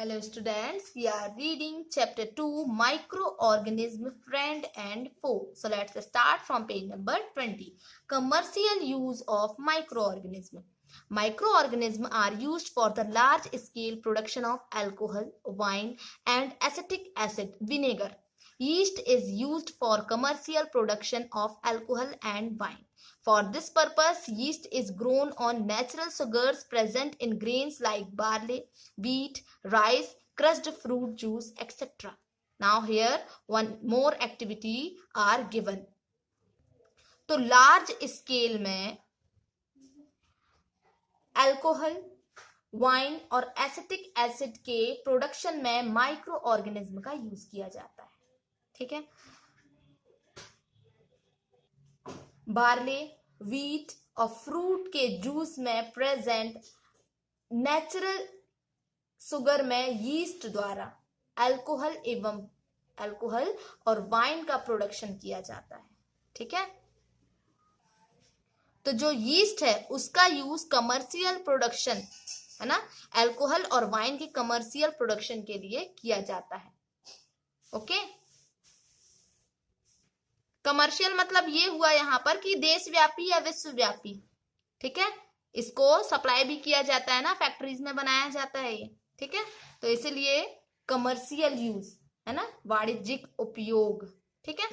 Hello students, we are reading chapter 2 microorganism friend and foe. So let's start from page number 20. Commercial use of microorganism. Microorganisms are used for the large scale production of alcohol, wine and acetic acid, vinegar. Yeast is used for commercial production of alcohol and wine. For this purpose, yeast is grown on natural sugars present in grains like barley, wheat, rice, crushed fruit juice, etc. Now here one more activity are given. तो large scale में alcohol, wine और acetic acid के production में micro organism का use किया जाता है. ठीक है. बार्ले, व्हीट और फ्रूट के जूस में प्रेजेंट नेचुरल शुगर में यीस्ट द्वारा अल्कोहल और वाइन का प्रोडक्शन किया जाता है. ठीक है. तो जो यीस्ट है उसका यूज कमर्शियल प्रोडक्शन है ना, अल्कोहल और वाइन की कमर्शियल प्रोडक्शन के लिए किया जाता है. ओके. कमर्शियल मतलब ये हुआ यहाँ पर कि देशव्यापी या विश्वव्यापी. ठीक है. इसको सप्लाई भी किया जाता है ना, फैक्ट्रीज में बनाया जाता है ये. ठीक है. तो इसीलिए कमर्शियल यूज है ना, वाणिज्यिक उपयोग. ठीक है.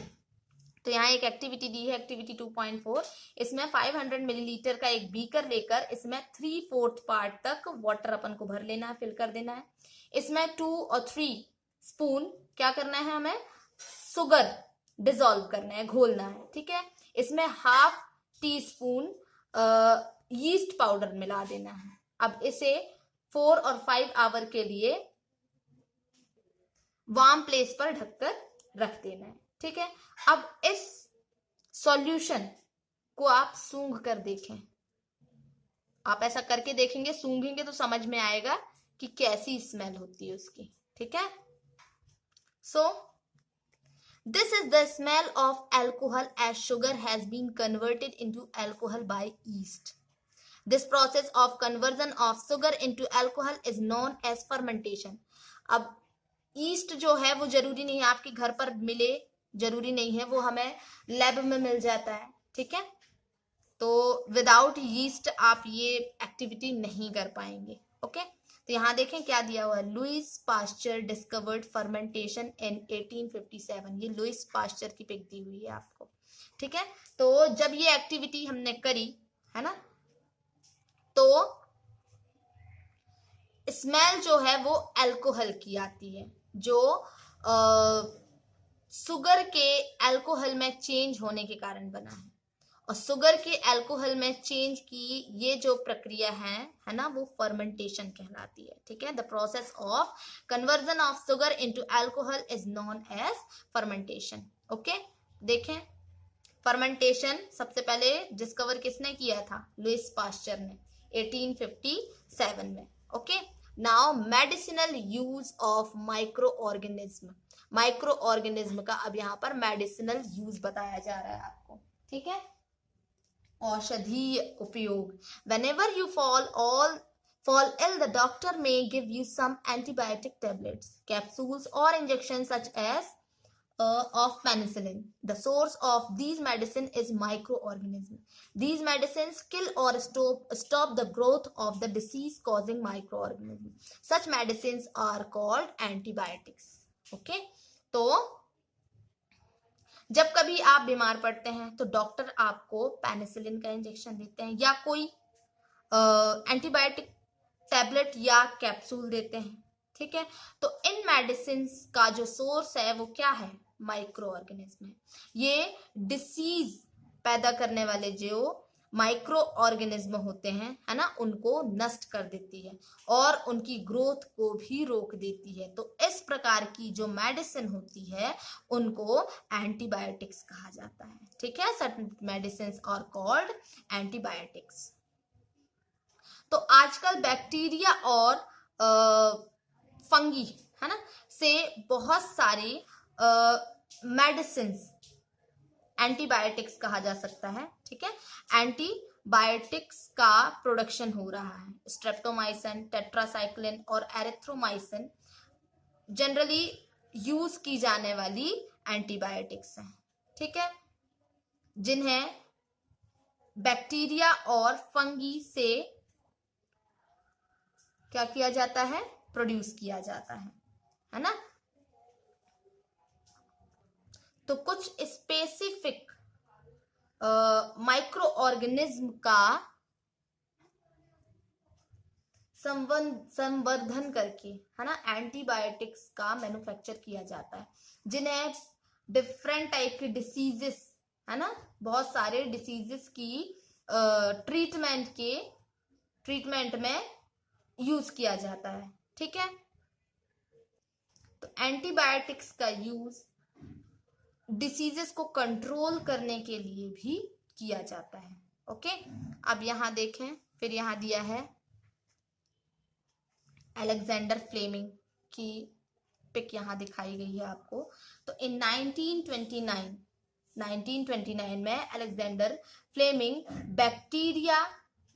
तो यहाँ एक एक्टिविटी दी है, एक्टिविटी 2.4. इसमें 500 मिलीलीटर का एक बीकर लेकर इसमें 3/4 पार्ट तक वाटर अपन को भर लेना है, फिल कर देना है. इसमें 2 और 3 स्पून क्या करना है, हमें शुगर डिसॉल्व करना है, घोलना है. ठीक है. इसमें 1/2 टीस्पून यीस्ट पाउडर मिला देना है. अब इसे 4 और 5 आवर के लिए वार्म प्लेस पर ढककर रख देना है. ठीक है. अब इस सॉल्यूशन को आप सूंघ कर देखें. आप ऐसा करके देखेंगे, सूंघेंगे तो समझ में आएगा कि कैसी स्मेल होती है उसकी. ठीक है. सो this is the smell of alcohol as sugar has been converted into alcohol by yeast. This process of conversion of sugar into alcohol is known as fermentation. अब yeast जो है वो जरूरी नहीं है आपके घर पर मिले, जरूरी नहीं है, वो हमें लैब में मिल जाता है. ठीक है. तो विदाउट यीस्ट आप ये एक्टिविटी नहीं कर पाएंगे. ओके. तो यहाँ देखें क्या दिया हुआ है, लुइस पास्चर डिस्कवर्ड फर्मेंटेशन इन 1857. ये लुइस पास्चर की पिक दी हुई है आपको. ठीक है. तो जब ये एक्टिविटी हमने करी है ना, तो स्मेल जो है वो अल्कोहल की आती है, जो शुगर के अल्कोहल में चेंज होने के कारण बना है. और शुगर के अल्कोहल में चेंज की ये जो प्रक्रिया है ना, वो फर्मेंटेशन कहलाती है. ठीक है. The process of conversion of sugar into alcohol is known as fermentation. Okay. देखें, फर्मेंटेशन सबसे पहले डिस्कवर किसने किया था, लुइस पास्चर ने 1857 में. Okay. Now medicinal use of micro organism. Micro organism का अब यहाँ पर मेडिसिनल यूज बताया जा रहा है आपको. ठीक है. औषधीय उपयोग. Whenever you fall ill, the doctor may give you some antibiotic tablets, capsules or injections such as of penicillin. The source of these medicine is microorganism. These medicines kill or stop the growth of the disease causing microorganism. Such medicines are called antibiotics. Okay. तो जब कभी आप बीमार पड़ते हैं तो doctor आपको penicillin का इंजेक्शन देते हैं या कोई एंटीबायोटिक टैबलेट या कैप्सूल देते हैं. ठीक है. तो इन मेडिसिन का जो सोर्स है वो क्या है, माइक्रो ऑर्गेनिज्म है. ये डिसीज पैदा करने वाले जो माइक्रो ऑर्गेनिज्म होते हैं है ना, उनको नष्ट कर देती है और उनकी ग्रोथ को भी रोक देती है. तो इस प्रकार की जो मेडिसिन होती है उनको एंटीबायोटिक्स कहा जाता है. ठीक है. Certain medicines are called antibiotics. तो आजकल बैक्टीरिया और फंगी है ना से बहुत सारी मेडिसिन्स एंटीबायोटिक्स कहा जा सकता है. ठीक है. बायोटिक्स का प्रोडक्शन हो रहा है। स्ट्रेप्टोमाइसिन, टेट्रासाइक्लिन और एरिथ्रोमाइसिन जनरली यूज की जाने वाली एंटीबायोटिक्स हैं, ठीक है, जिन्हें बैक्टीरिया और फंगी से क्या किया जाता है, प्रोड्यूस किया जाता है ना। तो कुछ स्पेसिफिक माइक्रो ऑर्गेनिज्म का संवर्धन करके, है ना, एंटीबायोटिक्स का मैन्युफैक्चर किया जाता है, जिन्हें डिफरेंट टाइप के डिसीजेस, है ना, बहुत सारे डिसीजेस की ट्रीटमेंट में यूज किया जाता है, ठीक है। तो एंटीबायोटिक्स का यूज डिसीजेस को कंट्रोल करने के लिए भी किया जाता है, ओके। अब यहां देखें, फिर यहां दिया है अलेक्जेंडर फ्लेमिंग की पिक यहां दिखाई गई है आपको। तो इन 1929 में अलेक्जेंडर फ्लेमिंग बैक्टीरिया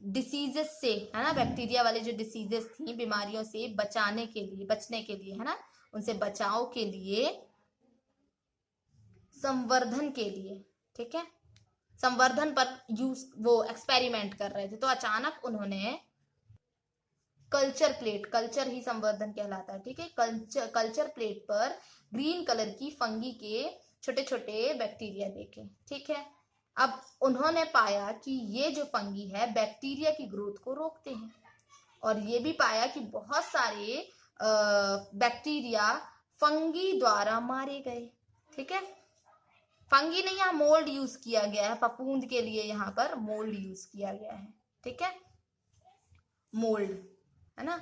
डिसीजेस से, है ना, बैक्टीरिया वाले जो डिसीजेस थी, बीमारियों से बचने के लिए, है ना, उनसे बचाव के लिए, संवर्धन के लिए, ठीक है, संवर्धन पर वो एक्सपेरिमेंट कर रहे थे। तो अचानक उन्होंने कल्चर ही संवर्धन कहलाता है, ठीक है, कल्चर प्लेट पर ग्रीन कलर की फंगी के छोटे छोटे बैक्टीरिया देखे, ठीक है। अब उन्होंने पाया कि ये जो फंगी है बैक्टीरिया की ग्रोथ को रोकते हैं, और ये भी पाया कि बहुत सारे बैक्टीरिया फंगी द्वारा मारे गए, ठीक है। फंगी नहीं, यहाँ मोल्ड यूज किया गया है, फफूंद के लिए यहाँ पर मोल्ड यूज किया गया है, ठीक है, मोल्ड, है ना।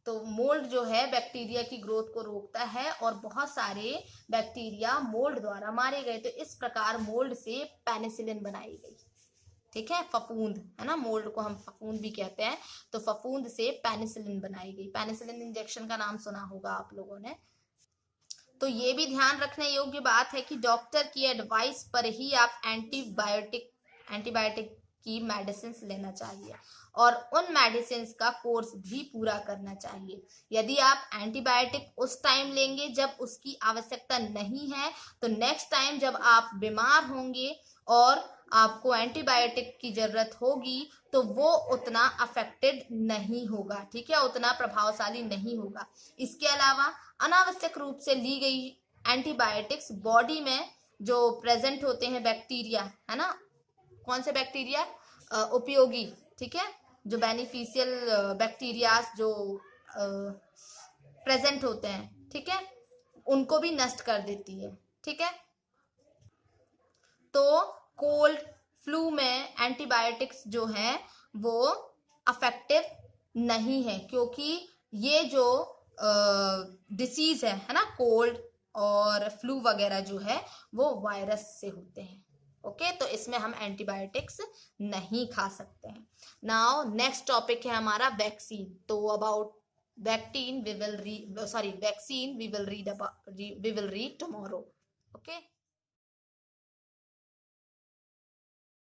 तो मोल्ड जो है बैक्टीरिया की ग्रोथ को रोकता है, और बहुत सारे बैक्टीरिया मोल्ड द्वारा मारे गए। तो इस प्रकार मोल्ड से पेनिसिलिन बनाई गई, ठीक है, फफूंद, है ना, मोल्ड को हम फफूंद भी कहते हैं। तो फफूंद से पेनिसिलिन बनाई गई। पेनिसिलिन इंजेक्शन का नाम सुना होगा आप लोगों ने। तो ये भी ध्यान रखने योग्य बात है कि डॉक्टर की एडवाइस पर ही आप एंटीबायोटिक की मेडिसिन लेना चाहिए, और उन मेडिसिन का कोर्स भी पूरा करना चाहिए। यदि आप एंटीबायोटिक उस टाइम लेंगे जब उसकी आवश्यकता नहीं है, तो नेक्स्ट टाइम जब आप बीमार होंगे और आपको एंटीबायोटिक की जरूरत होगी, तो वो उतना अफेक्टेड नहीं होगा, ठीक है, उतना प्रभावशाली नहीं होगा। इसके अलावा अनावश्यक रूप से ली गई एंटीबायोटिक्स बॉडी में जो प्रेजेंट होते हैं बैक्टीरिया, है ना, कौन से बैक्टीरिया, उपयोगी, ठीक है, जो बेनिफिशियल बैक्टीरिया जो प्रेजेंट होते हैं, ठीक है, उनको भी नष्ट कर देती है, ठीक है। तो कोल्ड फ्लू में एंटीबायोटिक्स जो है वो अफेक्टिव नहीं है, क्योंकि ये जो डिसीज है ना, कोल्ड और फ्लू वगैरह जो है वो वायरस से होते हैं, ओके। तो इसमें हम एंटीबायोटिक्स नहीं खा सकते हैं। नाउ नेक्स्ट टॉपिक है हमारा वैक्सीन। तो about vaccine we will read tomorrow, okay.